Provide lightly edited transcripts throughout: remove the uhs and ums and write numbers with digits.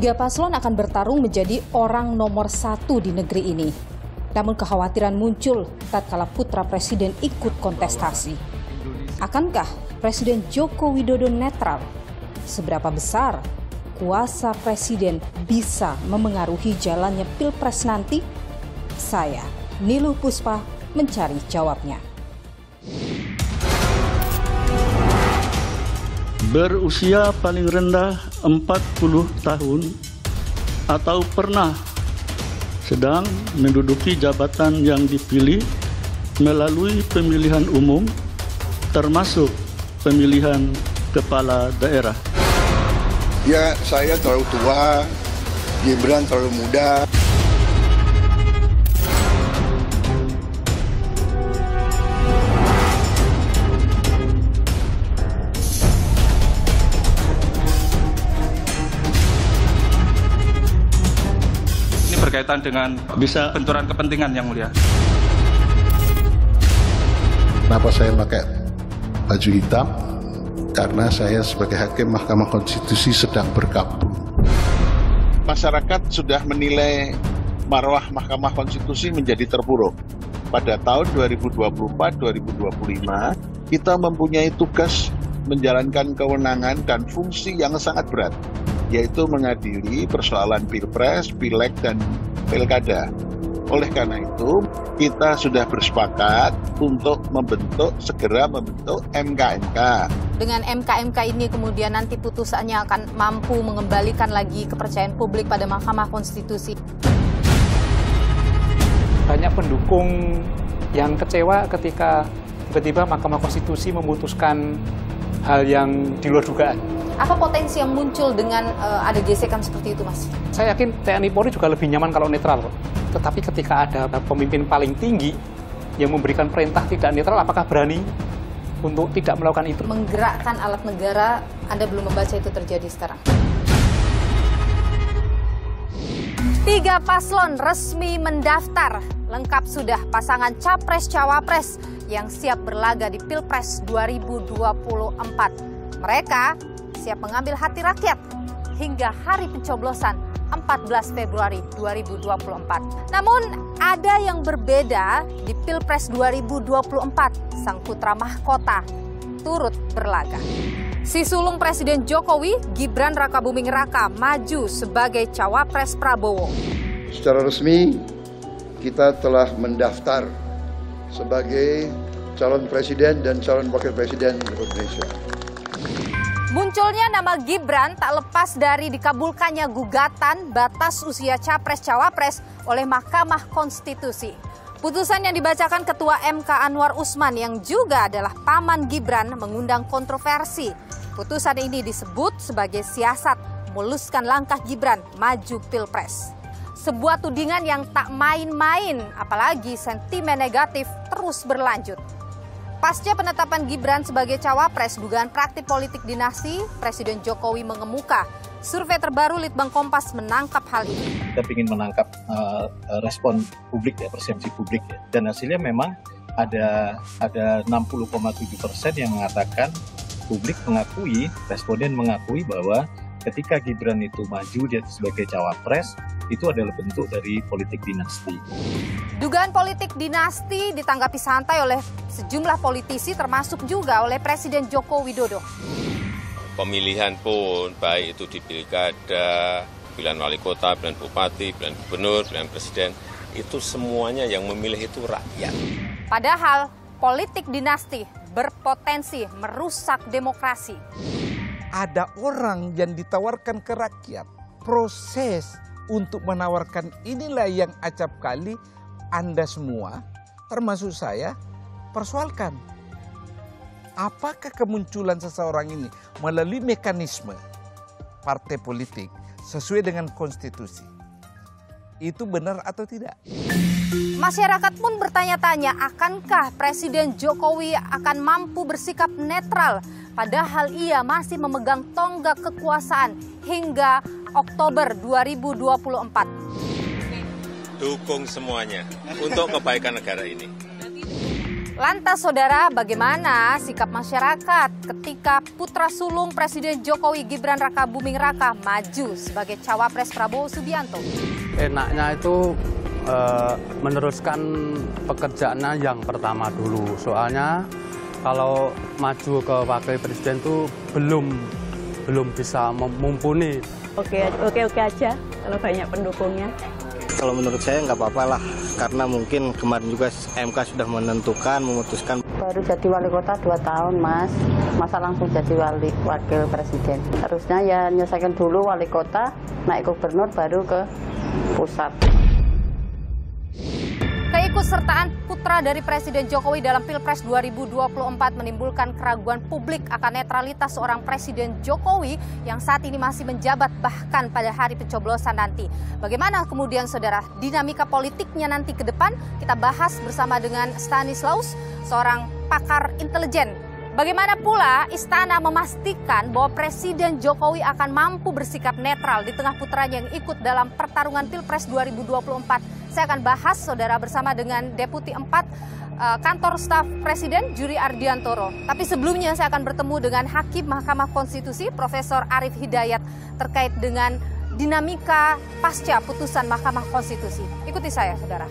Tiga paslon akan bertarung menjadi orang nomor satu di negeri ini. Namun kekhawatiran muncul tatkala putra presiden ikut kontestasi. Akankah Presiden Joko Widodo netral? Seberapa besar kuasa presiden bisa memengaruhi jalannya Pilpres nanti? Saya, Niluh Puspa, mencari jawabnya. Berusia paling rendah 40 tahun atau pernah sedang menduduki jabatan yang dipilih melalui pemilihan umum termasuk pemilihan kepala daerah. Ya, saya terlalu tua, Gibran terlalu muda. Berkaitan dengan benturan kepentingan yang mulia. Kenapa saya pakai baju hitam? Karena saya sebagai hakim Mahkamah Konstitusi sedang berkabung. Masyarakat sudah menilai marwah Mahkamah Konstitusi menjadi terpuruk. Pada tahun 2024-2025, kita mempunyai tugas menjalankan kewenangan dan fungsi yang sangat berat, yaitu mengadili persoalan pilpres, pileg, dan pilkada. Oleh karena itu, kita sudah bersepakat untuk segera membentuk MK-MK. Dengan MK-MK ini kemudian nanti putusannya akan mampu mengembalikan lagi kepercayaan publik pada Mahkamah Konstitusi. Banyak pendukung yang kecewa ketika tiba-tiba Mahkamah Konstitusi memutuskan hal yang di luar dugaan. Apa potensi yang muncul dengan ada gesekan seperti itu, Mas? Saya yakin TNI Polri juga lebih nyaman kalau netral. Tetapi ketika ada pemimpin paling tinggi yang memberikan perintah tidak netral, apakah berani untuk tidak melakukan itu? Menggerakkan alat negara, Anda belum membaca itu terjadi sekarang. Tiga paslon resmi mendaftar. Lengkap sudah pasangan Capres-Cawapres yang siap berlaga di Pilpres 2024. Mereka siap mengambil hati rakyat hingga hari pencoblosan 14 Februari 2024. Namun ada yang berbeda di Pilpres 2024. Sang putra mahkota turut berlaga. Si sulung Presiden Jokowi, Gibran Rakabuming Raka, maju sebagai Cawapres Prabowo. Secara resmi, kita telah mendaftar sebagai calon presiden dan calon wakil presiden Indonesia. Munculnya nama Gibran tak lepas dari dikabulkannya gugatan batas usia Capres-Cawapres oleh Mahkamah Konstitusi. Putusan yang dibacakan Ketua MK Anwar Usman yang juga adalah paman Gibran mengundang kontroversi. Putusan ini disebut sebagai siasat memuluskan langkah Gibran maju Pilpres. Sebuah tudingan yang tak main-main, apalagi sentimen negatif terus berlanjut. Pasca penetapan Gibran sebagai cawapres, dugaan praktik politik dinasti, Presiden Jokowi mengemuka. Survei terbaru Litbang Kompas menangkap hal ini. Kita ingin menangkap respon publik ya, persepsi publik ya. Dan hasilnya memang ada 60,7% yang mengatakan publik mengakui, responden mengakui bahwa ketika Gibran itu maju dia sebagai cawapres, itu adalah bentuk dari politik dinasti. Dugaan politik dinasti ditanggapi santai oleh sejumlah politisi termasuk juga oleh Presiden Joko Widodo. Pemilihan pun baik itu di pilkada, pilihan wali kota, pilihan bupati, pilihan gubernur, pilihan presiden, itu semuanya yang memilih itu rakyat. Padahal politik dinasti berpotensi merusak demokrasi. Ada orang yang ditawarkan ke rakyat, proses untuk menawarkan inilah yang acap kali Anda semua, termasuk saya, persoalkan. Apakah kemunculan seseorang ini melalui mekanisme partai politik sesuai dengan konstitusi? Itu benar atau tidak? Masyarakat pun bertanya-tanya, akankah Presiden Jokowi akan mampu bersikap netral padahal ia masih memegang tonggak kekuasaan hingga Oktober 2024. Dukung semuanya untuk kebaikan negara ini. Lantas saudara, bagaimana sikap masyarakat ketika putra sulung Presiden Jokowi Gibran Rakabuming Raka maju sebagai cawapres Prabowo Subianto? Enaknya itu meneruskan pekerjaannya yang pertama dulu. Soalnya kalau maju ke wakil presiden itu belum bisa mumpuni. Oke aja kalau banyak pendukungnya. Kalau menurut saya nggak apa-apa lah, karena mungkin kemarin juga MK sudah memutuskan. Baru jadi wali kota 2 tahun, Mas. Masa langsung jadi wakil presiden. Harusnya ya menyelesaikan dulu wali kota, naik gubernur, baru ke pusat. Keikutsertaan putra dari Presiden Jokowi dalam Pilpres 2024 menimbulkan keraguan publik akan netralitas seorang Presiden Jokowi yang saat ini masih menjabat bahkan pada hari pencoblosan nanti. Bagaimana kemudian saudara dinamika politiknya nanti ke depan? Kita bahas bersama dengan Stanislaus, seorang pakar intelijen. Bagaimana pula Istana memastikan bahwa Presiden Jokowi akan mampu bersikap netral di tengah putranya yang ikut dalam pertarungan Pilpres 2024? Saya akan bahas saudara bersama dengan Deputi 4 Kantor Staf Presiden Juri Ardiantoro. Tapi sebelumnya saya akan bertemu dengan Hakim Mahkamah Konstitusi Profesor Arif Hidayat terkait dengan dinamika pasca putusan Mahkamah Konstitusi. Ikuti saya saudara.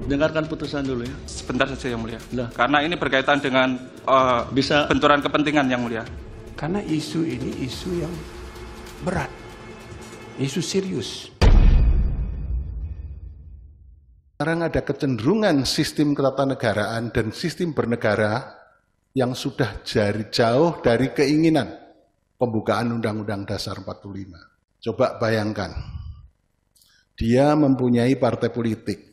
Dengarkan putusan dulu ya. Sebentar saja yang mulia. Lah. Karena ini berkaitan dengan Bisa benturan kepentingan yang mulia. Karena isu ini isu yang berat, isu serius. Sekarang ada kecenderungan sistem ketatanegaraan dan sistem bernegara yang sudah jauh dari keinginan pembukaan Undang-Undang Dasar 45. Coba bayangkan, dia mempunyai partai politik,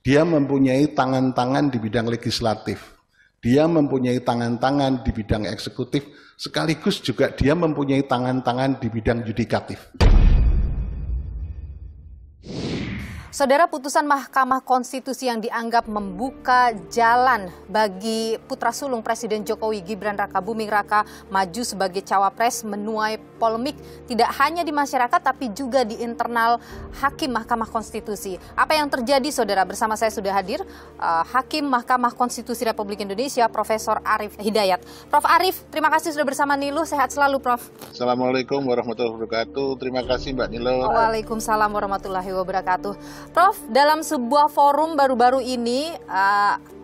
dia mempunyai tangan-tangan di bidang legislatif, dia mempunyai tangan-tangan di bidang eksekutif, sekaligus juga dia mempunyai tangan-tangan di bidang yudikatif. Saudara, putusan Mahkamah Konstitusi yang dianggap membuka jalan bagi putra sulung Presiden Jokowi Gibran Rakabuming Raka maju sebagai cawapres menuai polemik tidak hanya di masyarakat tapi juga di internal Hakim Mahkamah Konstitusi. Apa yang terjadi saudara? Bersama saya sudah hadir Hakim Mahkamah Konstitusi Republik Indonesia Profesor Arif Hidayat. Prof Arif, terima kasih sudah bersama Nilu. Sehat selalu Prof. Assalamualaikum warahmatullahi wabarakatuh. Terima kasih Mbak Nilu. Waalaikumsalam warahmatullahi wabarakatuh. Prof, dalam sebuah forum baru-baru ini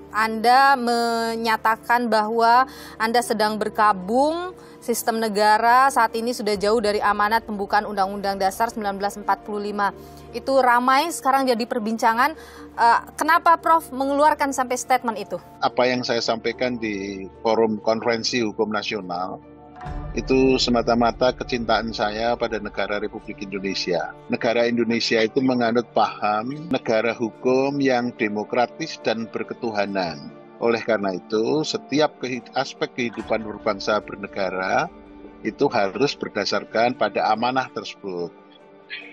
Anda menyatakan bahwa Anda sedang berkabung sistem negara saat ini sudah jauh dari amanat pembukaan Undang-Undang Dasar 1945. Itu ramai sekarang jadi perbincangan. Kenapa Prof mengeluarkan sampai statement itu? Apa yang saya sampaikan di forum konferensi hukum nasional itu semata-mata kecintaan saya pada negara Republik Indonesia. Negara Indonesia itu menganut paham negara hukum yang demokratis dan berketuhanan. Oleh karena itu, setiap aspek kehidupan berbangsa bernegara itu harus berdasarkan pada amanah tersebut.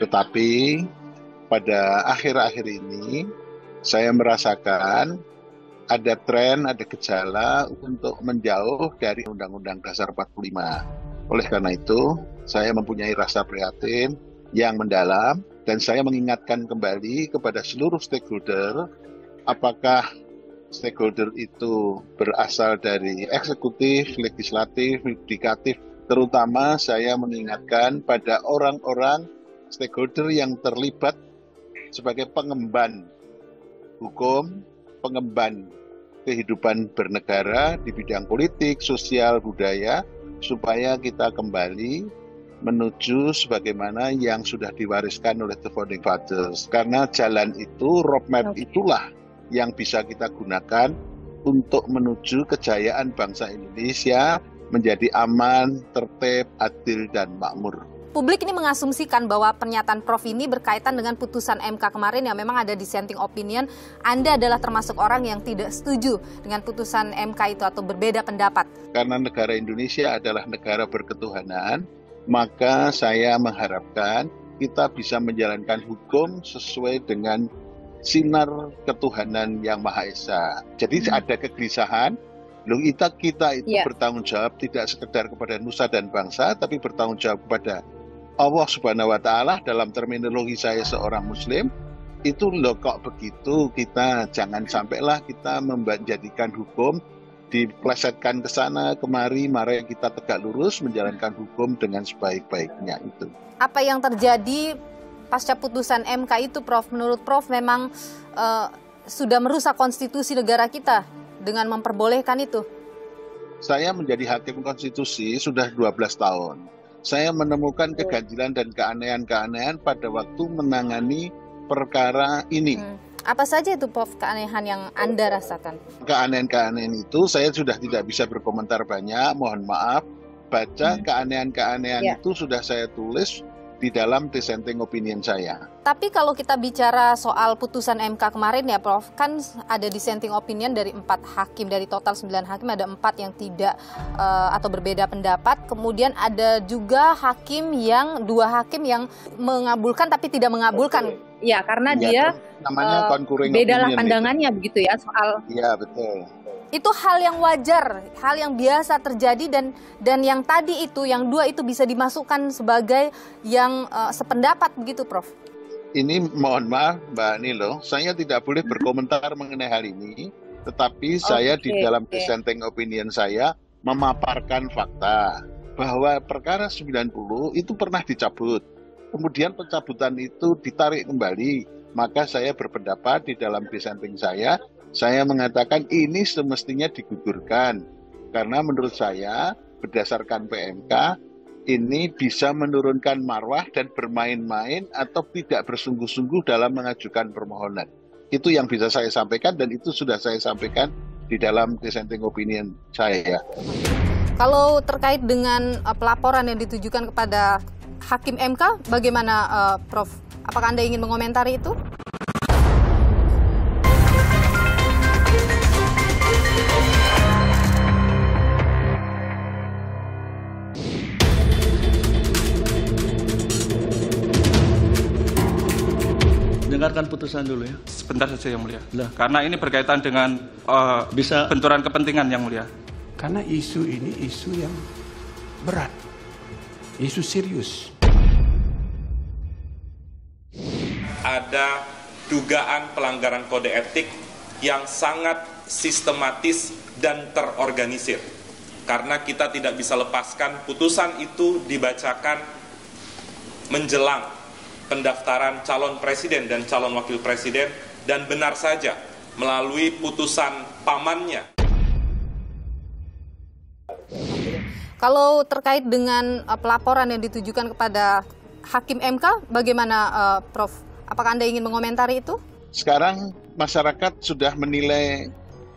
Tetapi pada akhir-akhir ini, saya merasakan ada tren, ada gejala untuk menjauh dari Undang-Undang Dasar 45. Oleh karena itu, saya mempunyai rasa prihatin yang mendalam dan saya mengingatkan kembali kepada seluruh stakeholder, apakah stakeholder itu berasal dari eksekutif, legislatif, yudikatif, terutama saya mengingatkan pada orang-orang stakeholder yang terlibat sebagai pengemban hukum, pengemban kehidupan bernegara di bidang politik, sosial, budaya, supaya kita kembali menuju sebagaimana yang sudah diwariskan oleh the Founding Fathers. Karena jalan itu, roadmap itulah yang bisa kita gunakan untuk menuju kejayaan bangsa Indonesia menjadi aman, tertib, adil, dan makmur. Publik ini mengasumsikan bahwa pernyataan Prof ini berkaitan dengan putusan MK kemarin yang memang ada dissenting opinion. Anda adalah termasuk orang yang tidak setuju dengan putusan MK itu atau berbeda pendapat. Karena negara Indonesia adalah negara berketuhanan, maka saya mengharapkan kita bisa menjalankan hukum sesuai dengan sinar ketuhanan yang Maha Esa. Jadi ada kegelisahan. Loh, kita itu bertanggung jawab tidak sekedar kepada nusa dan bangsa, tapi bertanggung jawab kepada Allah Subhanahu wa Ta'ala dalam terminologi saya seorang Muslim, itu loh kok begitu, kita jangan sampailah kita menjadikan hukum diplesetkan ke sana kemari, mari kita tegak lurus menjalankan hukum dengan sebaik-baiknya itu. Apa yang terjadi pasca putusan MK itu, Prof, menurut Prof memang sudah merusak konstitusi negara kita dengan memperbolehkan itu? Saya menjadi hakim konstitusi sudah 12 tahun. Saya menemukan keganjilan dan keanehan-keanehan pada waktu menangani perkara ini. Apa saja itu, Prof, keanehan yang Anda rasakan? Keanehan-keanehan itu saya sudah tidak bisa berkomentar banyak, mohon maaf. Baca keanehan-keanehan itu sudah saya tulis di dalam dissenting opinion saya. Tapi kalau kita bicara soal putusan MK kemarin ya Prof, kan ada dissenting opinion dari 4 hakim, dari total 9 hakim ada 4 yang tidak atau berbeda pendapat. Kemudian ada juga2 hakim yang mengabulkan tapi tidak mengabulkan. Ya, karena dia namanya bedalah pandangannya itu. Begitu ya soal. Iya, betul. Itu hal yang wajar, hal yang biasa terjadi dan yang tadi itu, yang 2 itu bisa dimasukkan sebagai yang sependapat begitu, Prof. Ini mohon maaf Mbak Nilo, saya tidak boleh berkomentar mengenai hal ini, tetapi saya di dalam dissenting opinion saya memaparkan fakta bahwa perkara 90 itu pernah dicabut. Kemudian pencabutan itu ditarik kembali, maka saya berpendapat di dalam dissenting saya mengatakan ini semestinya digugurkan. Karena menurut saya berdasarkan PMK ini bisa menurunkan marwah dan bermain-main atau tidak bersungguh-sungguh dalam mengajukan permohonan. Itu yang bisa saya sampaikan dan itu sudah saya sampaikan di dalam dissenting opinion saya. Kalau terkait dengan pelaporan yang ditujukan kepada Hakim MK, bagaimana Prof? Apakah Anda ingin mengomentari itu? Dengarkan putusan dulu ya. Sebentar saja Yang Mulia. Karena ini berkaitan dengan bisa benturan kepentingan Yang Mulia. Karena isu ini isu yang berat, isu serius. Ada dugaan pelanggaran kode etik yang sangat sistematis dan terorganisir. Karena kita tidak bisa lepaskan putusan itu dibacakan menjelang pendaftaran calon presiden dan calon wakil presiden, dan benar saja melalui putusan pamannya. Kalau terkait dengan pelaporan yang ditujukan kepada Hakim MK, bagaimana Prof? Apakah Anda ingin mengomentari itu? Sekarang masyarakat sudah menilai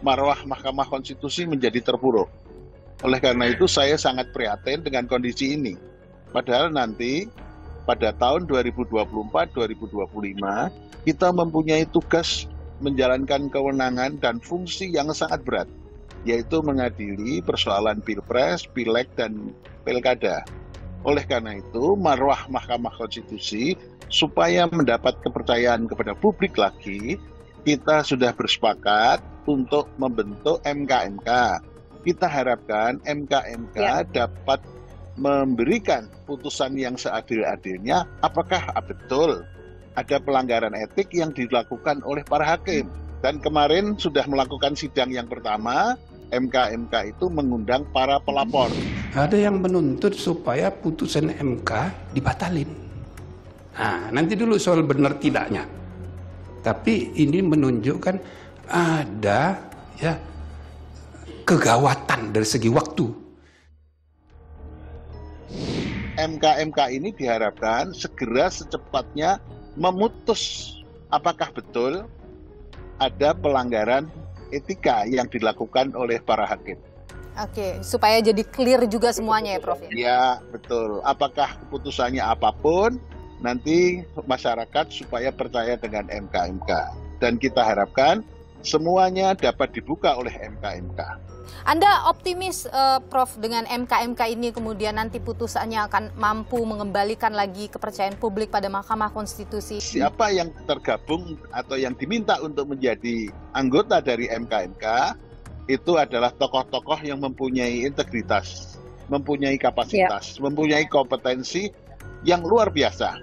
marwah Mahkamah Konstitusi menjadi terpuruk. Oleh karena itu saya sangat prihatin dengan kondisi ini. Padahal nanti pada tahun 2024-2025 kita mempunyai tugas menjalankan kewenangan dan fungsi yang sangat berat, yaitu mengadili persoalan pilpres, pileg, dan pilkada. Oleh karena itu, marwah Mahkamah Konstitusi supaya mendapat kepercayaan kepada publik lagi, kita sudah bersepakat untuk membentuk MK-MK. Kita harapkan MK-MK dapat memberikan putusan yang seadil-adilnya apakah betul ada pelanggaran etik yang dilakukan oleh para hakim. Dan kemarin sudah melakukan sidang yang pertama, MK-MK itu mengundang para pelapor. Ada yang menuntut supaya putusan MK dibatalin. Nah, nanti dulu soal benar tidaknya. Tapi ini menunjukkan ada ya kegawatan dari segi waktu. MK-MK ini diharapkan segera secepatnya memutus apakah betul ada pelanggaran etika yang dilakukan oleh para hakim. Oke, supaya jadi clear juga semuanya ya Prof? Ya, betul. Apakah keputusannya apapun, nanti masyarakat supaya percaya dengan MK-MK. Dan kita harapkan semuanya dapat dibuka oleh MK-MK. Anda optimis Prof dengan MK-MK ini kemudian nanti putusannya akan mampu mengembalikan lagi kepercayaan publik pada Mahkamah Konstitusi? Siapa yang tergabung atau yang diminta untuk menjadi anggota dari MK-MK itu adalah tokoh-tokoh yang mempunyai integritas, mempunyai kapasitas, mempunyai kompetensi yang luar biasa.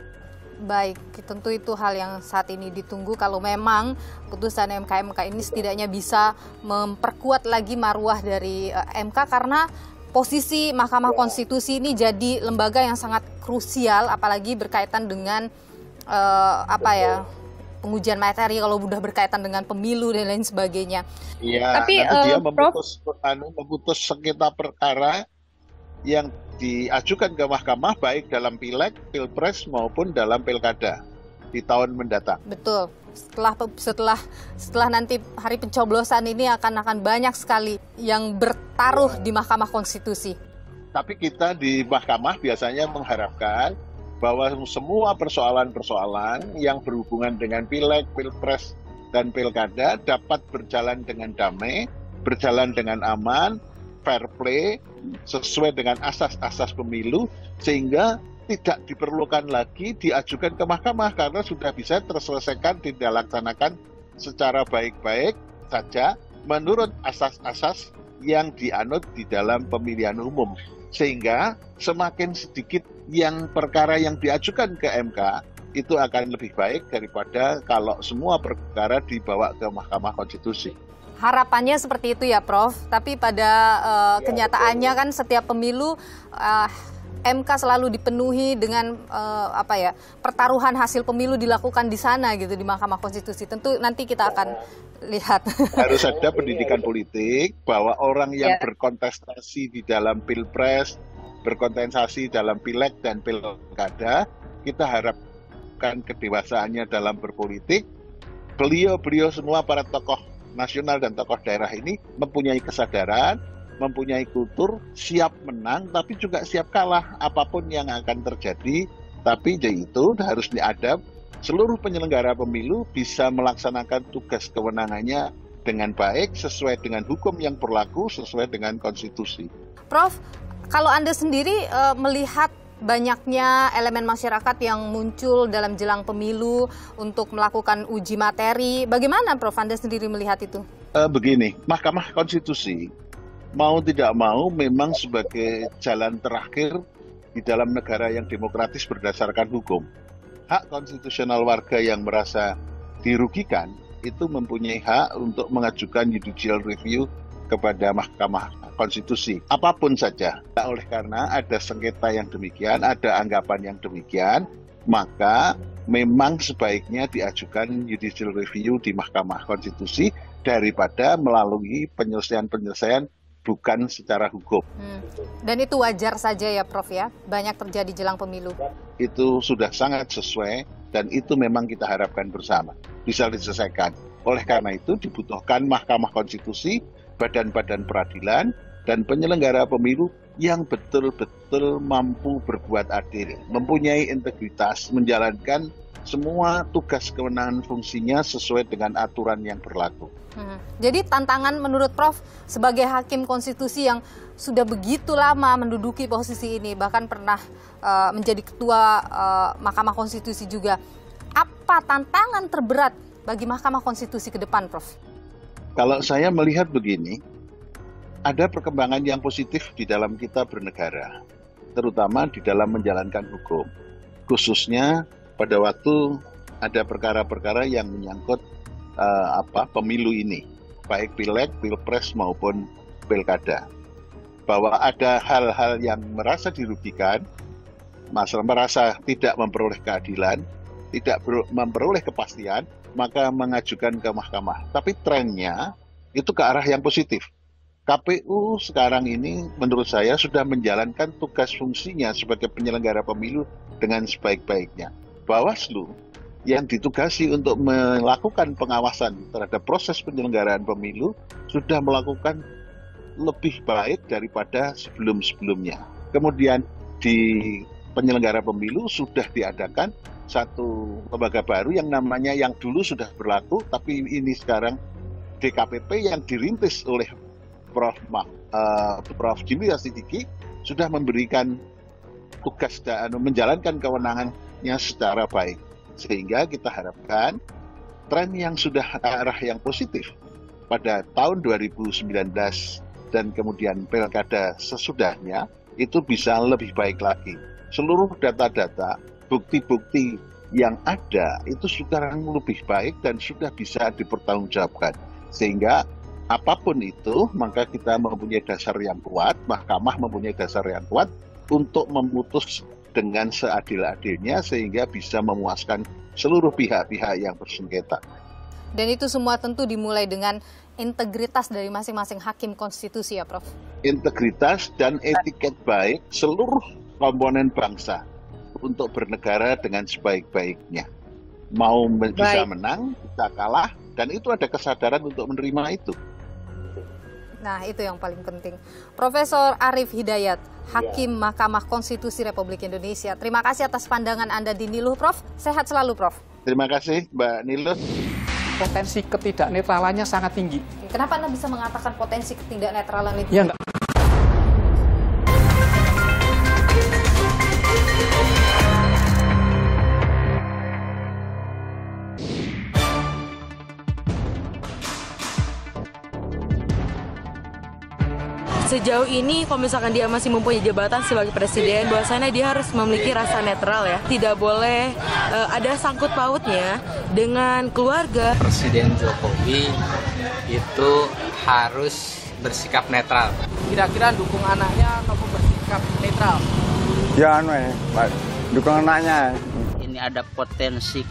Baik, tentu itu hal yang saat ini ditunggu kalau memang putusan MK ini setidaknya bisa memperkuat lagi marwah dari MK, karena posisi Mahkamah Konstitusi ini jadi lembaga yang sangat krusial, apalagi berkaitan dengan pengujian materi kalau sudah berkaitan dengan pemilu dan lain sebagainya. Iya, tapi dia memutus sengketa perkara yang diajukan ke mahkamah baik dalam pileg, pilpres maupun dalam pilkada di tahun mendatang. Betul. Setelah nanti hari pencoblosan ini akan banyak sekali yang bertaruh di Mahkamah Konstitusi. Tapi kita di mahkamah biasanya mengharapkan bahwa semua persoalan-persoalan yang berhubungan dengan pileg, pilpres, dan pilkada dapat berjalan dengan damai, berjalan dengan aman, fair play, sesuai dengan asas-asas pemilu, sehingga tidak diperlukan lagi diajukan ke mahkamah karena sudah bisa terselesaikan, dilaksanakan secara baik-baik saja menurut asas-asas yang dianut di dalam pemilihan umum. Sehingga semakin sedikit yang perkara yang diajukan ke MK itu akan lebih baik daripada kalau semua perkara dibawa ke Mahkamah Konstitusi. Harapannya seperti itu ya, Prof. Tapi pada kenyataannya kan setiap pemilu MK selalu dipenuhi dengan pertaruhan hasil pemilu dilakukan di sana gitu, di Mahkamah Konstitusi. Tentu nanti kita akan lihat. Harus ada pendidikan politik bahwa orang yang berkontestasi di dalam pilpres, berkontestasi dalam pileg dan pilkada, kita harapkan kedewasaannya dalam berpolitik. Beliau semua para tokoh nasional dan tokoh daerah ini mempunyai kesadaran, mempunyai kultur, siap menang, tapi juga siap kalah apapun yang akan terjadi. Tapi itu harus diadap, seluruh penyelenggara pemilu bisa melaksanakan tugas kewenangannya dengan baik, sesuai dengan hukum yang berlaku, sesuai dengan konstitusi. Prof, kalau Anda sendiri melihat banyaknya elemen masyarakat yang muncul dalam jelang pemilu untuk melakukan uji materi, bagaimana Prof Anda sendiri melihat itu? Begini, Mahkamah Konstitusi mau tidak mau memang sebagai jalan terakhir di dalam negara yang demokratis berdasarkan hukum. Hak konstitusional warga yang merasa dirugikan itu mempunyai hak untuk mengajukan judicial review kepada Mahkamah Konstitusi, apapun saja. Oleh karena ada sengketa yang demikian, ada anggapan yang demikian, maka memang sebaiknya diajukan judicial review di Mahkamah Konstitusi daripada melalui penyelesaian-penyelesaian bukan secara hukum. Dan itu wajar saja ya Prof ya, banyak terjadi jelang pemilu. Itu sudah sangat sesuai dan itu memang kita harapkan bersama bisa diselesaikan. Oleh karena itu dibutuhkan Mahkamah Konstitusi, badan-badan peradilan, dan penyelenggara pemilu yang betul-betul mampu berbuat adil, mempunyai integritas, menjalankan semua tugas kewenangan fungsinya sesuai dengan aturan yang berlaku. Jadi tantangan menurut Prof sebagai hakim konstitusi yang sudah begitu lama menduduki posisi ini, bahkan pernah menjadi ketua Mahkamah Konstitusi juga, apa tantangan terberat bagi Mahkamah Konstitusi ke depan, Prof? Kalau saya melihat begini, ada perkembangan yang positif di dalam kita bernegara, terutama di dalam menjalankan hukum. Khususnya pada waktu ada perkara-perkara yang menyangkut pemilu ini, baik pileg, pilpres maupun pilkada. Bahwa ada hal-hal yang merasa dirugikan, merasa tidak memperoleh keadilan, tidak memperoleh kepastian, maka mengajukan ke mahkamah. Tapi trennya itu ke arah yang positif. KPU sekarang ini menurut saya sudah menjalankan tugas fungsinya sebagai penyelenggara pemilu dengan sebaik-baiknya. Bawaslu yang ditugasi untuk melakukan pengawasan terhadap proses penyelenggaraan pemilu sudah melakukan lebih baik daripada sebelum-sebelumnya. Kemudian di penyelenggara pemilu sudah diadakan satu lembaga baru yang namanya, yang dulu sudah berlaku, tapi ini sekarang DKPP yang dirintis oleh Prof. Jimmy Sidiki sudah memberikan tugas dan menjalankan kewenangannya secara baik. Sehingga kita harapkan tren yang sudah ke arah yang positif pada tahun 2019 dan kemudian pilkada sesudahnya itu bisa lebih baik lagi. seluruh data-data, bukti-bukti yang ada itu sekarang lebih baik dan sudah bisa dipertanggungjawabkan. Sehingga apapun itu, maka kita mempunyai dasar yang kuat, mahkamah mempunyai dasar yang kuat untuk memutus dengan seadil-adilnya sehingga bisa memuaskan seluruh pihak-pihak yang bersengketa. Dan itu semua tentu dimulai dengan integritas dari masing-masing hakim konstitusi ya Prof? Integritas dan etiket baik seluruh komponen bangsa untuk bernegara dengan sebaik-baiknya. Mau bisa menang, bisa kalah, dan itu ada kesadaran untuk menerima itu. Nah, itu yang paling penting. Profesor Arief Hidayat, Hakim Mahkamah Konstitusi Republik Indonesia. Terima kasih atas pandangan Anda di Niluh, Prof. Sehat selalu, Prof. Terima kasih, Mbak Niluh. Potensi ketidaknetralannya sangat tinggi. Kenapa Anda bisa mengatakan potensi ketidaknetralan itu? Ya enggak. Sejauh ini kalau misalkan dia masih mempunyai jabatan sebagai presiden, bahwasannya dia harus memiliki rasa netral ya. Tidak boleh ada sangkut pautnya dengan keluarga. Presiden Jokowi itu harus bersikap netral. Kira-kira dukung anaknya atau bersikap netral? Ya dukung anaknya. Ini ada potensi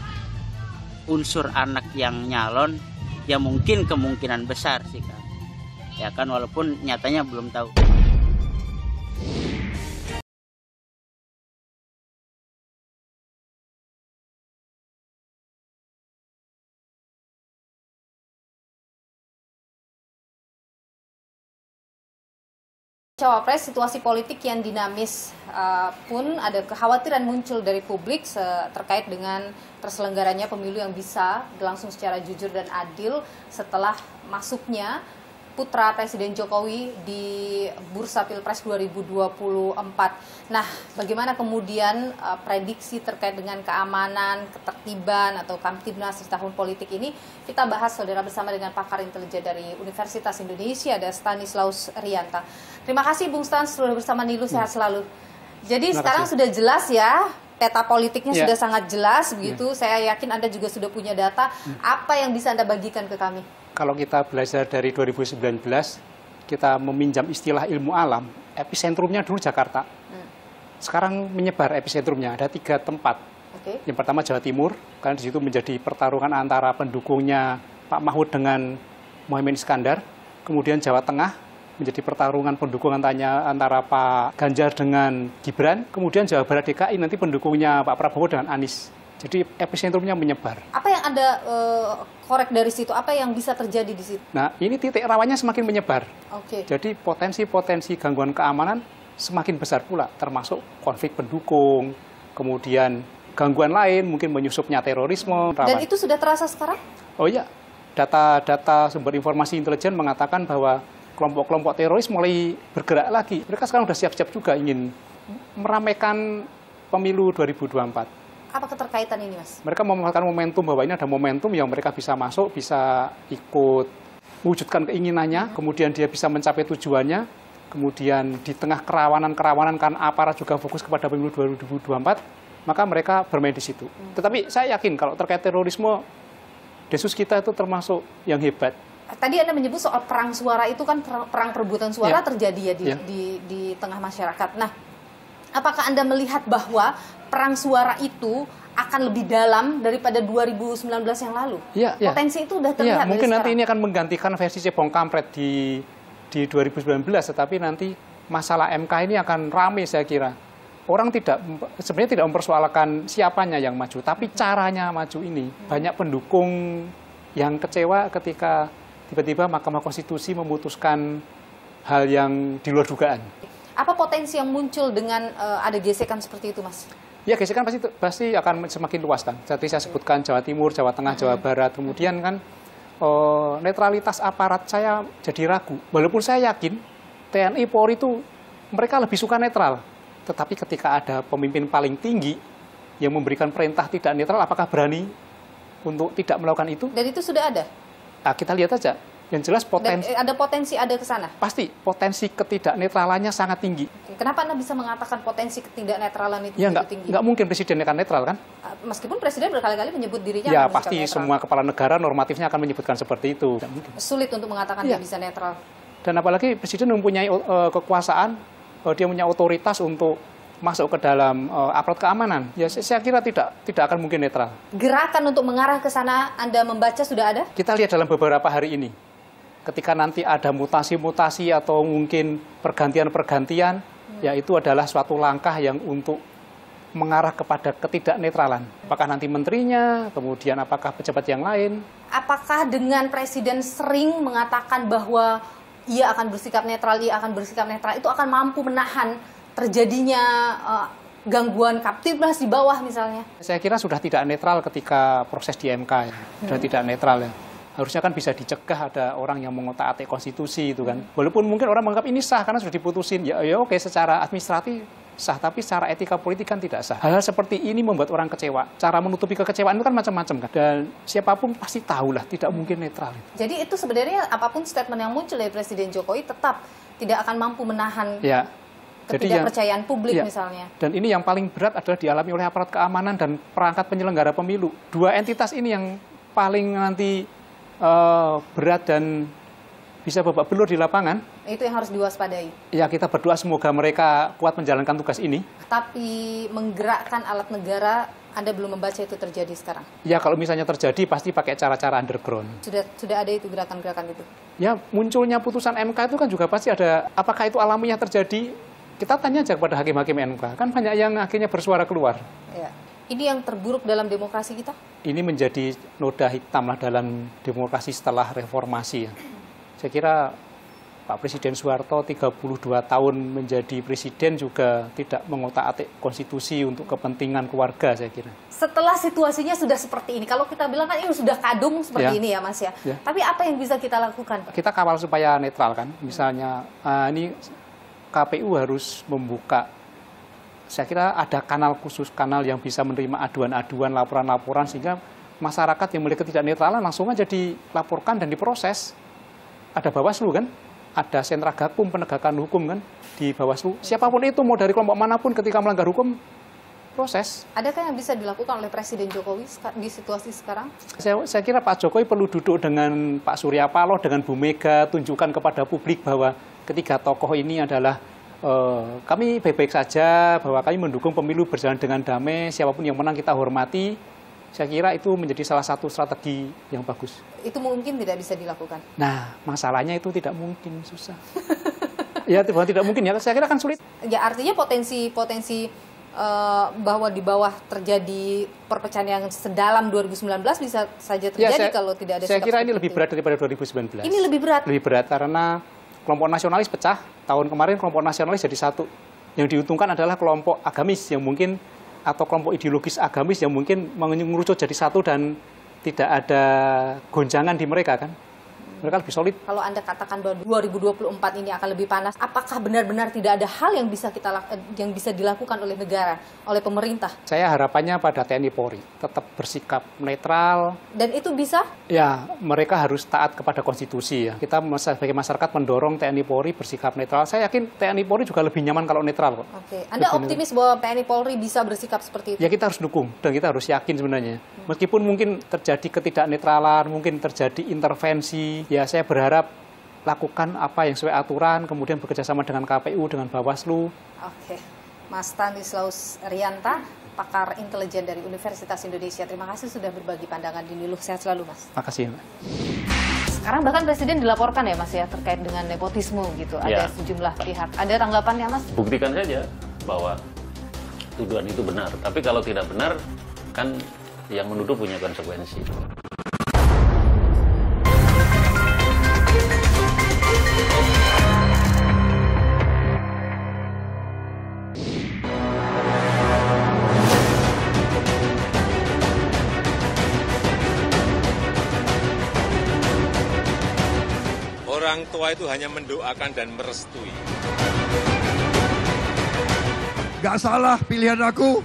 unsur anak yang nyalon, ya mungkin kemungkinan besar sih kan. Ya kan, walaupun nyatanya belum tahu. Cawapres, situasi politik yang dinamis pun ada kekhawatiran muncul dari publik terkait dengan terselenggaranya pemilu yang bisa berlangsung secara jujur dan adil setelah masuknya putra Presiden Jokowi di bursa Pilpres 2024. Nah, bagaimana kemudian prediksi terkait dengan keamanan, ketertiban atau Kamtibnas di tahun politik ini? Kita bahas saudara bersama dengan pakar intelijen dari Universitas Indonesia, ada Stanislaus Rianta. Terima kasih Bung Stan sudah bersama Niluh, sehat selalu. Jadi sekarang sudah jelas ya, peta politiknya sudah sangat jelas begitu. Saya yakin Anda juga sudah punya data. Apa yang bisa Anda bagikan ke kami? Kalau kita belajar dari 2019, kita meminjam istilah ilmu alam, episentrumnya dulu Jakarta. Sekarang menyebar episentrumnya, ada 3 tempat. Yang pertama Jawa Timur, karena di situ menjadi pertarungan antara pendukungnya Pak Mahfud dengan Muhaimin Iskandar. Kemudian Jawa Tengah, menjadi pertarungan pendukung antara Pak Ganjar dengan Gibran. Kemudian Jawa Barat DKI, nanti pendukungnya Pak Prabowo dengan Anies. Jadi episentrumnya menyebar. Apa yang Anda korek dari situ? Apa yang bisa terjadi di situ? Nah, ini titik rawannya semakin menyebar. Oke. Jadi potensi-potensi gangguan keamanan semakin besar pula, termasuk konflik pendukung, kemudian gangguan lain, mungkin menyusupnya terorisme. Dan itu sudah terasa sekarang? Oh iya, data sumber informasi intelijen mengatakan bahwa kelompok-kelompok teroris mulai bergerak lagi. Mereka sekarang sudah siap-siap juga ingin meramaikan pemilu 2024. Apa keterkaitan ini, Mas? Mereka memanfaatkan momentum bahwa ini ada momentum yang mereka bisa masuk, bisa ikut mewujudkan keinginannya, kemudian dia bisa mencapai tujuannya, kemudian di tengah kerawanan-kerawanan karena aparat juga fokus kepada pemilu 2024, maka mereka bermain di situ. Tetapi saya yakin kalau terkait terorisme, Densus kita itu termasuk yang hebat. Tadi Anda menyebut soal perang suara itu kan perang perebutan suara terjadi ya di tengah masyarakat. Nah, apakah Anda melihat bahwa perang suara itu akan lebih dalam daripada 2019 yang lalu? Potensi itu sudah terlihat dari mungkin nanti sekarang. ini akan menggantikan versi cebong kampret di 2019, tetapi nanti masalah MK ini akan ramai saya kira. Orang sebenarnya tidak mempersoalkan siapanya yang maju, tapi caranya maju ini. Banyak pendukung yang kecewa ketika tiba-tiba Mahkamah Konstitusi memutuskan hal yang di luar dugaan. Apa potensi yang muncul dengan ada gesekan seperti itu, Mas? Ya, gesekan pasti akan semakin luas kan. Jadi saya sebutkan Jawa Timur, Jawa Tengah, Jawa Barat. Kemudian kan netralitas aparat saya jadi ragu. Walaupun saya yakin TNI Polri itu mereka lebih suka netral. Tetapi ketika ada pemimpin paling tinggi yang memberikan perintah tidak netral, apakah berani untuk tidak melakukan itu? Dan itu sudah ada? Nah, kita lihat aja. Yang jelas potensi. Dan ada potensi ada ke sana? Pasti, potensi ketidaknetralannya sangat tinggi. Kenapa Anda bisa mengatakan potensi ketidaknetralan itu ya, tinggi? Nggak mungkin presiden akan netral kan? Meskipun presiden berkali-kali menyebut dirinya ya, akan pasti netral. semua kepala negara normatifnya akan menyebutkan seperti itu. Sulit untuk mengatakan dia bisa netral. Dan apalagi presiden mempunyai kekuasaan, dia punya otoritas untuk masuk ke dalam aparat keamanan. Ya, saya kira tidak akan mungkin netral. Gerakan untuk mengarah ke sana Anda membaca sudah ada? Kita lihat dalam beberapa hari ini. Ketika nanti ada mutasi-mutasi atau mungkin pergantian-pergantian, ya itu adalah suatu langkah yang untuk mengarah kepada ketidaknetralan. Apakah nanti menterinya, kemudian apakah pejabat yang lain? Apakah dengan presiden sering mengatakan bahwa ia akan bersikap netral, itu akan mampu menahan terjadinya gangguan Kamtibmas di bawah misalnya? Saya kira sudah tidak netral ketika proses di MK ya. Sudah tidak netral ya. Harusnya kan bisa dicegah ada orang yang mengotak-atik konstitusi itu kan. Walaupun mungkin orang menganggap ini sah karena sudah diputusin. Ya oke, secara administratif sah, tapi secara etika politik kan tidak sah. Hal-hal seperti ini membuat orang kecewa. Cara menutupi kekecewaan itu kan macam-macam kan. Dan siapapun pasti tahulah tidak mungkin netral. Jadi itu sebenarnya apapun statement yang muncul dari Presiden Jokowi tetap tidak akan mampu menahan ketidakpercayaan publik misalnya. Dan ini yang paling berat adalah dialami oleh aparat keamanan dan perangkat penyelenggara pemilu. Dua entitas ini yang paling nanti berat dan bisa babak belur di lapangan. Itu yang harus diwaspadai. Ya, kita berdoa semoga mereka kuat menjalankan tugas ini. Tapi menggerakkan alat negara, Anda belum membaca itu terjadi sekarang? Ya, kalau misalnya terjadi pasti pakai cara-cara underground. Sudah ada itu gerakan-gerakan itu? Ya, munculnya putusan MK itu kan juga pasti ada. Apakah itu alamiah terjadi? Kita tanya aja kepada hakim-hakim MK. Kan banyak yang akhirnya bersuara keluar. Ya. Ini yang terburuk dalam demokrasi kita? Ini menjadi noda hitam lah dalam demokrasi setelah reformasi ya. Saya kira Pak Presiden Soeharto 32 tahun menjadi presiden juga tidak mengotak-atik konstitusi untuk kepentingan keluarga, saya kira. Setelah situasinya sudah seperti ini, kalau kita bilang kan ini sudah kadung seperti ini ya Mas ya. Tapi apa yang bisa kita lakukan? Kita kawal supaya netral kan. Misalnya ini KPU harus membuka, saya kira ada kanal khusus, kanal yang bisa menerima aduan-aduan, laporan-laporan, sehingga masyarakat yang memiliki ketidaknetralan langsung aja dilaporkan dan diproses. Ada Bawaslu kan, ada sentra gakum penegakan hukum kan di Bawaslu. Siapapun itu, mau dari kelompok manapun ketika melanggar hukum, proses. Adakah yang bisa dilakukan oleh Presiden Jokowi di situasi sekarang? Saya kira Pak Jokowi perlu duduk dengan Pak Surya Paloh, dengan Bu Mega, tunjukkan kepada publik bahwa ketiga tokoh ini adalah kami baik-baik saja, bahwa kami mendukung pemilu berjalan dengan damai, siapapun yang menang kita hormati. Saya kira itu menjadi salah satu strategi yang bagus. Itu mungkin tidak bisa dilakukan? Nah, masalahnya itu tidak mungkin, susah. Ya, tidak mungkin ya, saya kira kan sulit. Ya, artinya potensi bahwa di bawah terjadi perpecahan yang sedalam 2019 bisa saja terjadi kalau tidak ada. Saya kira ini lebih berat daripada 2019. Ini lebih berat? Lebih berat karena kelompok nasionalis pecah. Tahun kemarin kelompok nasionalis jadi satu. Yang diuntungkan adalah kelompok agamis yang mungkin, atau kelompok ideologis agamis yang mungkin mengerucut jadi satu dan tidak ada gonjangan di mereka kan. Mereka lebih solid. Kalau Anda katakan bahwa 2024 ini akan lebih panas, apakah benar-benar tidak ada hal yang bisa dilakukan oleh negara, oleh pemerintah? Saya harapannya pada TNI Polri tetap bersikap netral. Dan itu bisa? Ya, mereka harus taat kepada konstitusi ya. Kita sebagai masyarakat mendorong TNI Polri bersikap netral. Saya yakin TNI Polri juga lebih nyaman kalau netral kok. Oke. Anda optimis bahwa TNI Polri bisa bersikap seperti itu? Ya, kita harus dukung dan kita harus yakin sebenarnya. Meskipun mungkin terjadi ketidaknetralan, mungkin terjadi intervensi, ya saya berharap lakukan apa yang sesuai aturan, kemudian bekerjasama dengan KPU, dengan Bawaslu. Oke, Mas Stanislaus Rianta, pakar intelijen dari Universitas Indonesia. Terima kasih sudah berbagi pandangan di Niluh. Sehat selalu, Mas. Terima kasih, Mbak. Sekarang bahkan Presiden dilaporkan ya, Mas ya, terkait dengan nepotisme gitu. Ada sejumlah pihak. Ada tanggapannya, Mas? Buktikan saja bahwa tuduhan itu benar. Tapi kalau tidak benar, kan yang menuduh punya konsekuensi. Orang tua itu hanya mendoakan dan merestui. Gak salah pilihan aku.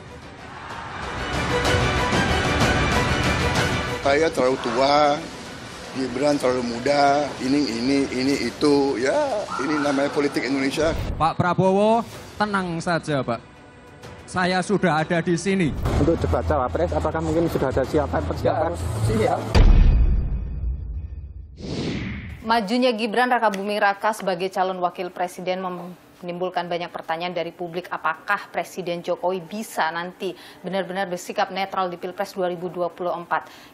Saya terlalu tua Gibran terlalu muda, ini itu, ya ini namanya politik Indonesia. Pak Prabowo, tenang saja Pak. Saya sudah ada di sini. Untuk debat cawapres, apakah mungkin sudah ada persiapan? Siap. Majunya Gibran Rakabuming Raka sebagai calon wakil presiden menimbulkan banyak pertanyaan dari publik, apakah Presiden Jokowi bisa nanti benar-benar bersikap netral di Pilpres 2024.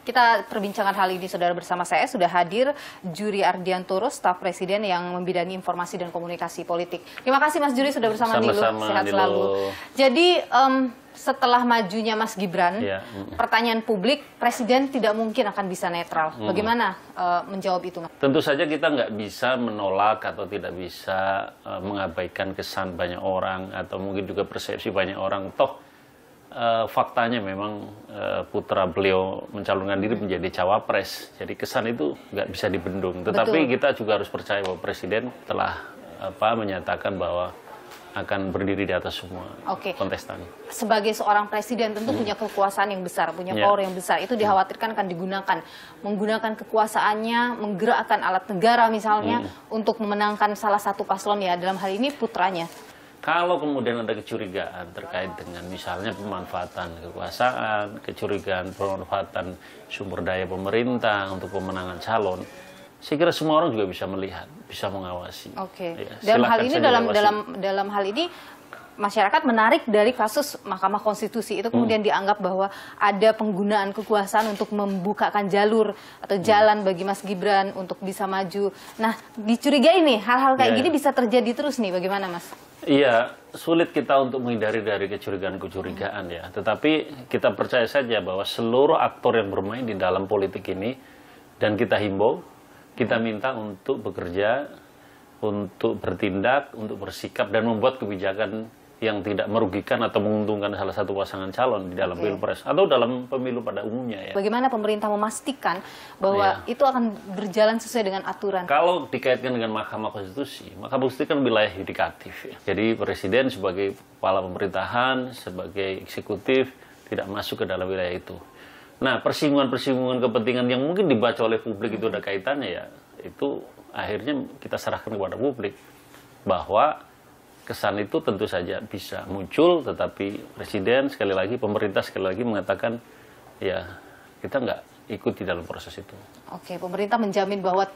Kita perbincangkan hal ini, saudara, bersama saya sudah hadir Juri Ardiantoro, staf Presiden yang membidangi informasi dan komunikasi politik. Terima kasih Mas Juri sudah bersama Nilu, sehat selalu. Jadi setelah majunya Mas Gibran, pertanyaan publik, Presiden tidak mungkin akan bisa netral. Bagaimana menjawab itu? Tentu saja kita nggak bisa menolak atau tidak bisa mengabaikan kesan banyak orang atau mungkin juga persepsi banyak orang. Toh faktanya memang putra beliau mencalonkan diri menjadi cawapres. Jadi kesan itu nggak bisa dibendung. Tetapi kita juga harus percaya bahwa Presiden telah menyatakan bahwa akan berdiri di atas semua kontestan. Sebagai seorang presiden tentu punya kekuasaan yang besar, punya power yang besar. Itu dikhawatirkan akan digunakan. Menggunakan kekuasaannya, menggerakkan alat negara misalnya untuk memenangkan salah satu paslon, ya dalam hal ini putranya. Kalau kemudian ada kecurigaan terkait dengan misalnya pemanfaatan kekuasaan, kecurigaan pemanfaatan sumber daya pemerintah untuk pemenangan calon, saya kira semua orang juga bisa melihat, bisa mengawasi. Ya, dalam hal ini masyarakat menarik dari kasus Mahkamah Konstitusi itu kemudian dianggap bahwa ada penggunaan kekuasaan untuk membukakan jalur atau jalan bagi Mas Gibran untuk bisa maju. Nah, dicurigai nih hal-hal kayak gini bisa terjadi terus nih, bagaimana Mas? Iya, sulit kita untuk menghindari dari kecurigaan-kecurigaan ya. Tetapi kita percaya saja bahwa seluruh aktor yang bermain di dalam politik ini, dan kita himbau, kita minta untuk bekerja, untuk bertindak, untuk bersikap, dan membuat kebijakan yang tidak merugikan atau menguntungkan salah satu pasangan calon di dalam Pilpres atau dalam pemilu pada umumnya. Ya. Bagaimana pemerintah memastikan bahwa itu akan berjalan sesuai dengan aturan? Kalau dikaitkan dengan Mahkamah Konstitusi kan wilayah yudikatif. Ya. Jadi Presiden sebagai kepala pemerintahan, sebagai eksekutif, tidak masuk ke dalam wilayah itu. Nah, persinggungan-persinggungan kepentingan yang mungkin dibaca oleh publik itu ada kaitannya, ya, itu akhirnya kita serahkan kepada publik bahwa kesan itu tentu saja bisa muncul, tetapi Presiden sekali lagi, pemerintah sekali lagi mengatakan ya kita nggak ikut di dalam proses itu. Oke, pemerintah menjamin bahwa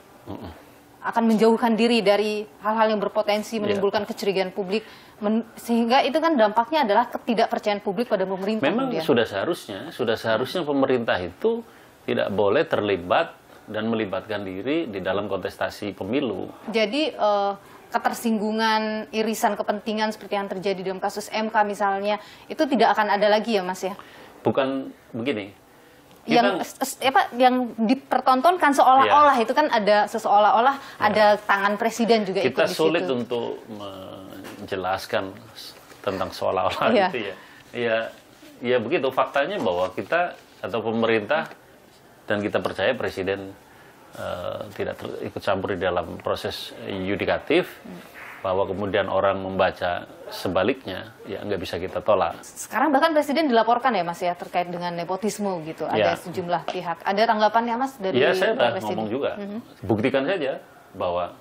akan menjauhkan diri dari hal-hal yang berpotensi menimbulkan kecurigaan publik, sehingga itu kan dampaknya adalah ketidakpercayaan publik pada pemerintah. Memang sudah seharusnya pemerintah itu tidak boleh terlibat dan melibatkan diri di dalam kontestasi pemilu. Jadi ketersinggungan, irisan kepentingan seperti yang terjadi dalam kasus MK misalnya, itu tidak akan ada lagi ya Mas ya? Bukan begini. Yang dipertontonkan seolah-olah itu kan ada seolah-olah ada tangan Presiden juga ikut di situ. Kita sulit untuk menjelaskan tentang seolah-olah itu ya. Ya begitu faktanya bahwa kita atau pemerintah dan kita percaya Presiden tidak ikut campur di dalam proses yudikatif, bahwa kemudian orang membaca sebaliknya, ya nggak bisa kita tolak. Sekarang bahkan Presiden dilaporkan ya Mas ya terkait dengan nepotisme gitu, ada sejumlah pihak. Ada tanggapannya Mas dari Presiden? Ya saya udah Presiden? Ngomong juga, buktikan saja bahwa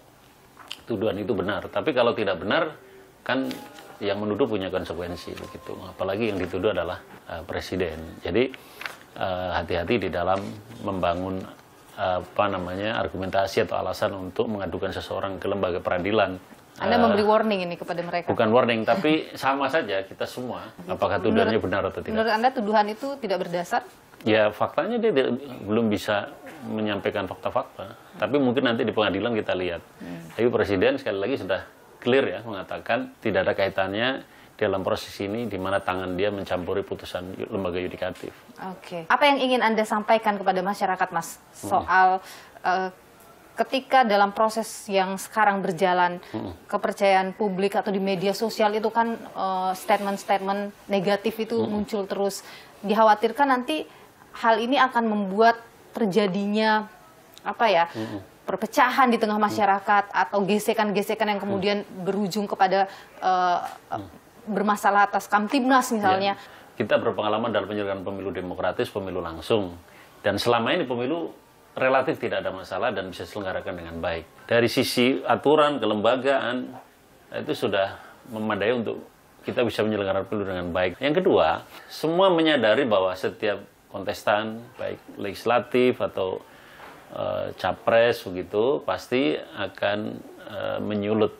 tuduhan itu benar. Tapi kalau tidak benar, kan yang menuduh punya konsekuensi begitu. Apalagi yang dituduh adalah Presiden. Jadi hati-hati di dalam membangun argumentasi atau alasan untuk mengadukan seseorang ke lembaga peradilan. Anda memberi warning ini kepada mereka? Bukan warning, tapi sama saja kita semua, apakah tuduhannya benar atau tidak. Menurut Anda tuduhan itu tidak berdasar? Ya faktanya dia belum bisa menyampaikan fakta-fakta, tapi mungkin nanti di pengadilan kita lihat. Tapi Presiden sekali lagi sudah clear ya, mengatakan tidak ada kaitannya dalam proses ini di mana tangan dia mencampuri putusan lembaga yudikatif. Oke. Apa yang ingin Anda sampaikan kepada masyarakat, Mas, soal ketika dalam proses yang sekarang berjalan, kepercayaan publik atau di media sosial itu kan statement-statement negatif itu muncul terus. Dikhawatirkan nanti hal ini akan membuat terjadinya perpecahan di tengah masyarakat atau gesekan-gesekan yang kemudian berujung kepada bermasalah atas Kamtibnas misalnya. Kita berpengalaman dalam penyelenggaraan pemilu demokratis, pemilu langsung. Dan selama ini pemilu relatif tidak ada masalah dan bisa diselenggarakan dengan baik. Dari sisi aturan, kelembagaan, itu sudah memadai untuk kita bisa menyelenggarakan pemilu dengan baik. Yang kedua, semua menyadari bahwa setiap kontestan, baik legislatif atau capres begitu, pasti akan menyulut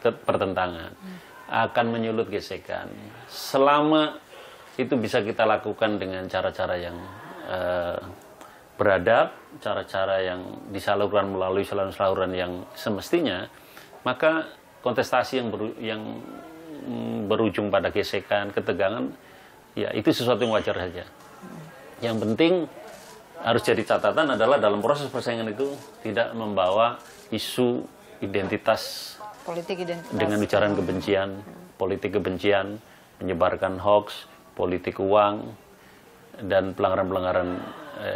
pertentangan, akan menyulut gesekan. Selama itu bisa kita lakukan dengan cara-cara yang beradab, cara-cara yang disalurkan melalui saluran-saluran yang semestinya, maka kontestasi yang berujung pada gesekan, ketegangan, ya itu sesuatu yang wajar saja. Yang penting harus jadi catatan adalah dalam proses persaingan itu tidak membawa isu identitas, politik identitas dengan ujaran kebencian, politik kebencian, menyebarkan hoax, politik uang, dan pelanggaran-pelanggaran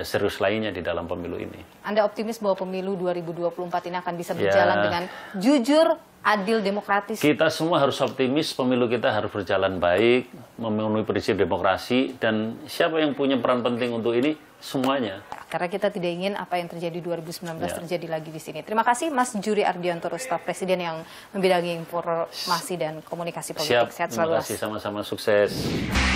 serius lainnya di dalam pemilu ini. Anda optimis bahwa pemilu 2024 ini akan bisa berjalan dengan jujur, adil, demokratis? Kita semua harus optimis, pemilu kita harus berjalan baik, memenuhi prinsip demokrasi, dan siapa yang punya peran penting untuk ini? Semuanya. Karena kita tidak ingin apa yang terjadi 2019 terjadi lagi di sini. Terima kasih Mas Juri Ardhiontoro, staf Presiden yang membidangi informasi dan komunikasi politik. Sehat selalu. Terima kasih, sama-sama sukses.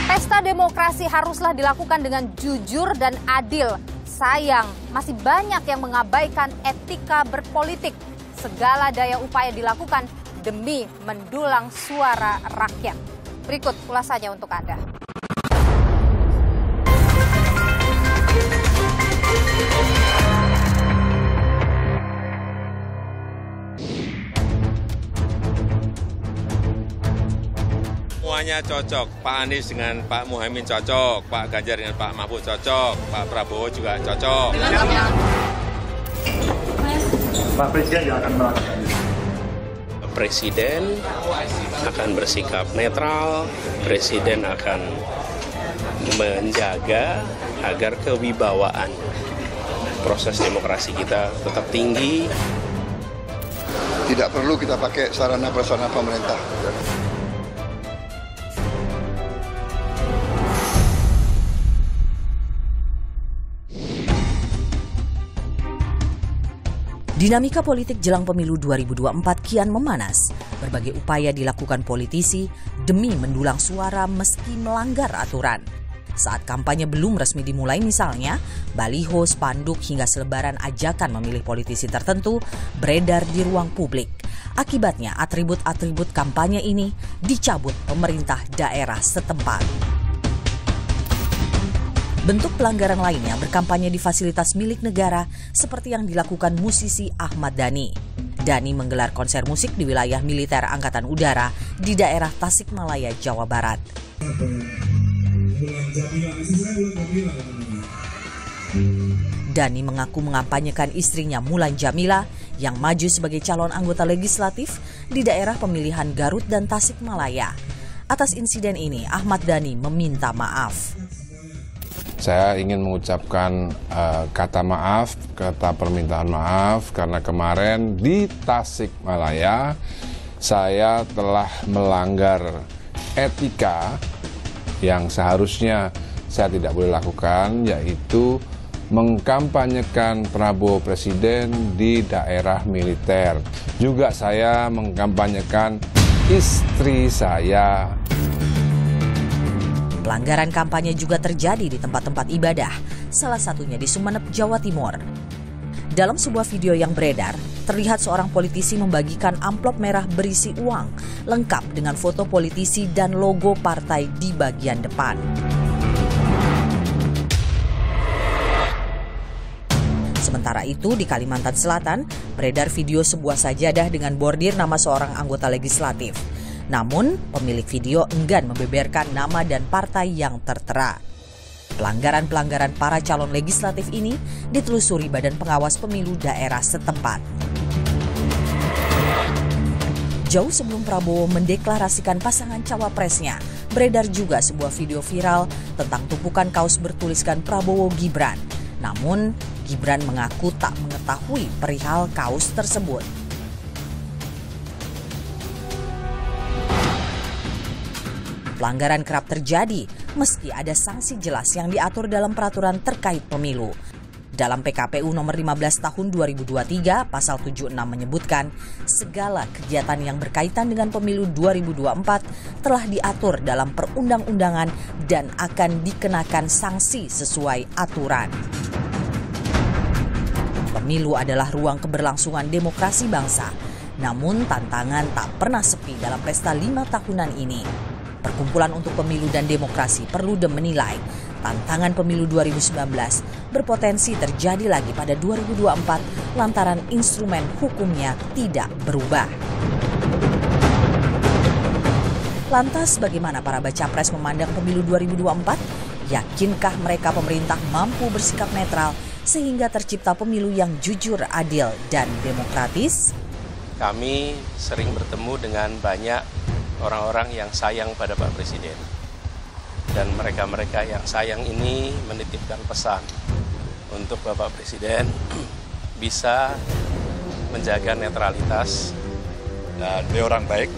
Pesta demokrasi haruslah dilakukan dengan jujur dan adil. Sayang, masih banyak yang mengabaikan etika berpolitik. Segala daya upaya dilakukan demi mendulang suara rakyat. Berikut ulasannya untuk Anda. Semuanya cocok, Pak Anies dengan Pak Muhaimin cocok, Pak Ganjar dengan Pak Mahfud cocok, Pak Prabowo juga cocok. Pak Presiden yang akan melakukan. Presiden akan bersikap netral, Presiden akan menjaga agar kewibawaan proses demokrasi kita tetap tinggi. Tidak perlu kita pakai sarana prasarana pemerintah. Dinamika politik jelang pemilu 2024 kian memanas. Berbagai upaya dilakukan politisi demi mendulang suara meski melanggar aturan. Saat kampanye belum resmi dimulai misalnya, baliho, spanduk hingga selebaran ajakan memilih politisi tertentu beredar di ruang publik. Akibatnya atribut-atribut kampanye ini dicabut pemerintah daerah setempat. Bentuk pelanggaran lainnya berkampanye di fasilitas milik negara seperti yang dilakukan musisi Ahmad Dhani. Dhani menggelar konser musik di wilayah militer Angkatan Udara di daerah Tasikmalaya, Jawa Barat. Dhani mengaku mengampanyekan istrinya Mulan Jamila yang maju sebagai calon anggota legislatif di daerah pemilihan Garut dan Tasikmalaya. Atas insiden ini, Ahmad Dhani meminta maaf. Saya ingin mengucapkan kata maaf, kata permintaan maaf karena kemarin di Tasikmalaya saya telah melanggar etika yang seharusnya saya tidak boleh lakukan, yaitu mengkampanyekan Prabowo Presiden di daerah militer. Juga saya mengkampanyekan istri saya. Pelanggaran kampanye juga terjadi di tempat-tempat ibadah, salah satunya di Sumeneb, Jawa Timur. Dalam sebuah video yang beredar, terlihat seorang politisi membagikan amplop merah berisi uang, lengkap dengan foto politisi dan logo partai di bagian depan. Sementara itu, di Kalimantan Selatan, beredar video sebuah sajadah dengan bordir nama seorang anggota legislatif. Namun, pemilik video enggan membeberkan nama dan partai yang tertera. Pelanggaran-pelanggaran para calon legislatif ini ditelusuri Badan Pengawas Pemilu daerah setempat. Jauh sebelum Prabowo mendeklarasikan pasangan cawapresnya, beredar juga sebuah video viral tentang tumpukan kaos bertuliskan Prabowo Gibran. Namun, Gibran mengaku tak mengetahui perihal kaos tersebut. Pelanggaran kerap terjadi meski ada sanksi jelas yang diatur dalam peraturan terkait pemilu. Dalam PKPU nomor 15 tahun 2023, pasal 76 menyebutkan segala kegiatan yang berkaitan dengan pemilu 2024 telah diatur dalam perundang-undangan dan akan dikenakan sanksi sesuai aturan. Pemilu adalah ruang keberlangsungan demokrasi bangsa, namun tantangan tak pernah sepi dalam pesta 5 tahunan ini. Perkumpulan untuk Pemilu dan Demokrasi Perludem menilai tantangan pemilu 2019 berpotensi terjadi lagi pada 2024 lantaran instrumen hukumnya tidak berubah. Lantas bagaimana para baca pres memandang pemilu 2024? Yakinkah mereka pemerintah mampu bersikap netral sehingga tercipta pemilu yang jujur, adil, dan demokratis? Kami sering bertemu dengan banyak orang-orang yang sayang pada Pak Presiden. Dan mereka-mereka yang sayang ini menitipkan pesan untuk Bapak Presiden bisa menjaga netralitas. Dan beliau orang baik,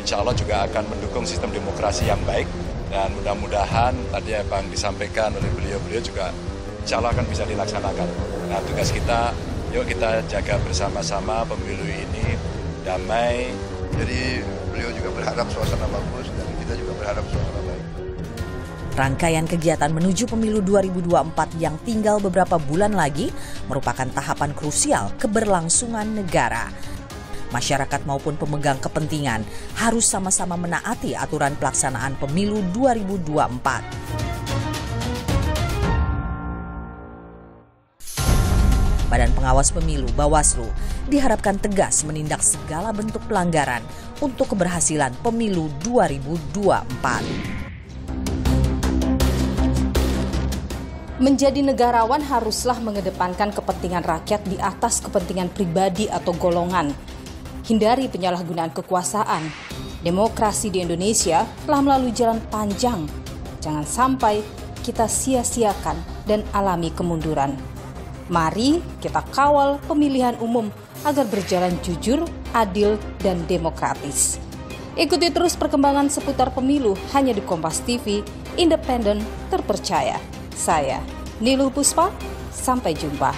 insya Allah juga akan mendukung sistem demokrasi yang baik. Dan mudah-mudahan tadi yang disampaikan oleh beliau juga insya Allah akan bisa dilaksanakan. Nah, tugas kita, yuk kita jaga bersama-sama pemilu ini damai. Jadi beliau juga berharap suasana bagus dan kita juga berharap suasana baik. Rangkaian kegiatan menuju pemilu 2024 yang tinggal beberapa bulan lagi merupakan tahapan krusial keberlangsungan negara. Masyarakat maupun pemegang kepentingan harus sama-sama menaati aturan pelaksanaan pemilu 2024. Badan Pengawas Pemilu Bawaslu diharapkan tegas menindak segala bentuk pelanggaran untuk keberhasilan pemilu 2024. Menjadi negarawan haruslah mengedepankan kepentingan rakyat di atas kepentingan pribadi atau golongan. Hindari penyalahgunaan kekuasaan. Demokrasi di Indonesia telah melalui jalan panjang. Jangan sampai kita sia-siakan dan alami kemunduran. Mari kita kawal pemilihan umum agar berjalan jujur, adil, dan demokratis. Ikuti terus perkembangan seputar pemilu hanya di Kompas TV, independen, terpercaya. Saya, Niluh Puspa, sampai jumpa.